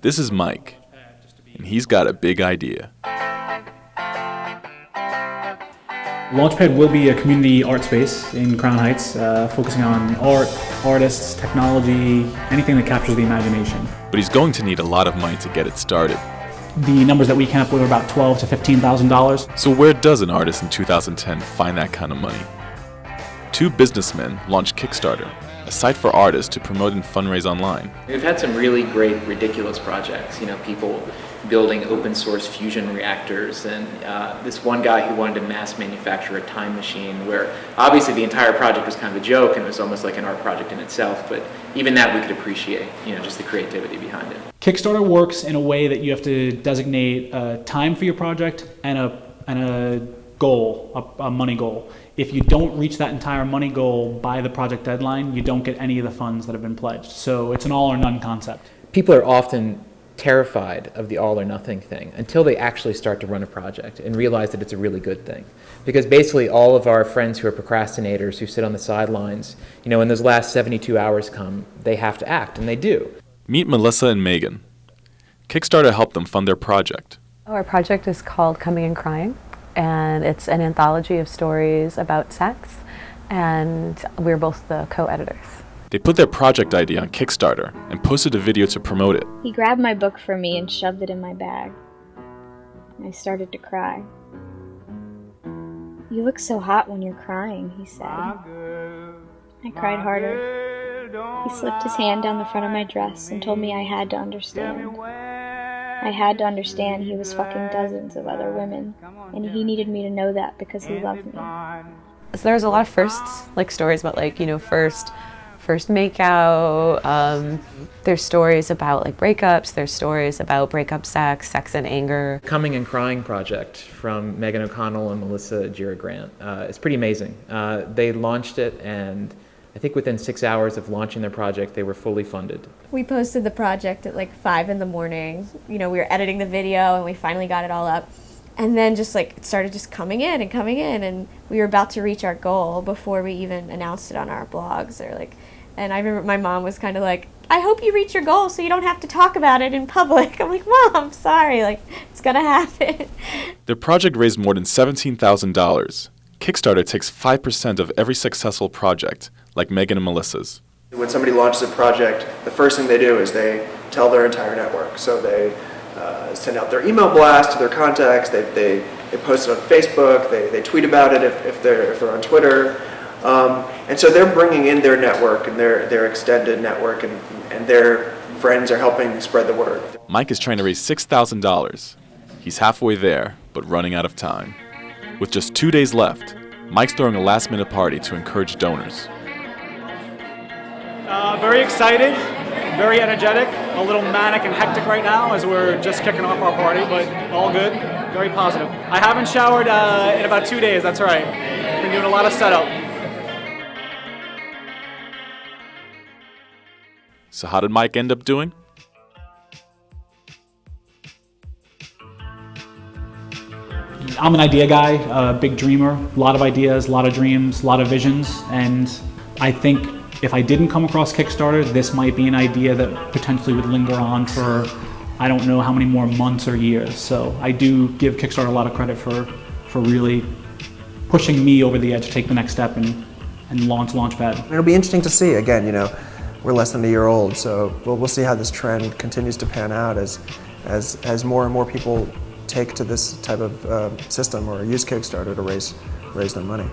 This is Mike, and he's got a big idea. Launchpad will be a community art space in Crown Heights, focusing on art, artists, technology, anything that captures the imagination. But he's going to need a lot of money to get it started. The numbers that we came up with are about $12,000 to $15,000. So where does an artist in 2010 find that kind of money? Two businessmen launched Kickstarter, a site for artists to promote and fundraise online. We've had some really great, ridiculous projects. People building open source fusion reactors, and this one guy who wanted to mass manufacture a time machine where obviously the entire project was kind of a joke and it was almost like an art project in itself, but even that we could appreciate, just the creativity behind it. Kickstarter works in a way that you have to designate a time for your project and a goal, a money goal. If you don't reach that entire money goal by the project deadline, you don't get any of the funds that have been pledged. So it's an all or none concept. People are often terrified of the all or nothing thing until they actually start to run a project and realize that it's a really good thing. Because basically all of our friends who are procrastinators, who sit on the sidelines, when those last 72 hours come, they have to act, and they do. Meet Melissa and Megan. Kickstarter helped them fund their project. Our project is called Coming and Crying, and it's an anthology of stories about sex, and we're both the co-editors. They put their project idea on Kickstarter and posted a video to promote it. He grabbed my book from me and shoved it in my bag. I started to cry. "You look so hot when you're crying," he said. I cried harder. He slipped his hand down the front of my dress and told me I had to understand. I had to understand he was fucking dozens of other women, and he needed me to know that because he loved me. So there's a lot of firsts, stories about first makeout. There's stories about breakups. There's stories about breakup sex and anger. Coming and Crying project from Megan O'Connell and Melissa Gira Grant. It's pretty amazing. They launched it, and I think within 6 hours of launching their project, they were fully funded. We posted the project at 5 in the morning. We were editing the video and we finally got it all up. And then it started just coming in, and we were about to reach our goal before we even announced it on our blogs and I remember my mom was kind of "I hope you reach your goal so you don't have to talk about it in public." I'm like, "Mom, sorry, it's gonna happen." Their project raised more than $17,000. Kickstarter takes 5% of every successful project, like Megan and Melissa's. When somebody launches a project, the first thing they do is they tell their entire network. So they send out their email blast to their contacts, they post it on Facebook, they tweet about it if they're on Twitter. And so they're bringing in their network and their extended network, and their friends are helping spread the word. Mike is trying to raise $6,000. He's halfway there, but running out of time. With just 2 days left, Mike's throwing a last-minute party to encourage donors. Very excited, very energetic, a little manic and hectic right now as we're just kicking off our party, but all good, very positive. I haven't showered in about 2 days, that's right. Been doing a lot of setup. So how did Mike end up doing? I'm an idea guy, a big dreamer, a lot of ideas, a lot of dreams, a lot of visions, and I think if I didn't come across Kickstarter, this might be an idea that potentially would linger on for I don't know how many more months or years. So I do give Kickstarter a lot of credit for really pushing me over the edge to take the next step and launch Launchpad. It'll be interesting to see. Again, we're less than a year old, so we'll see how this trend continues to pan out as more and more people take to this type of system or use Kickstarter to raise their money.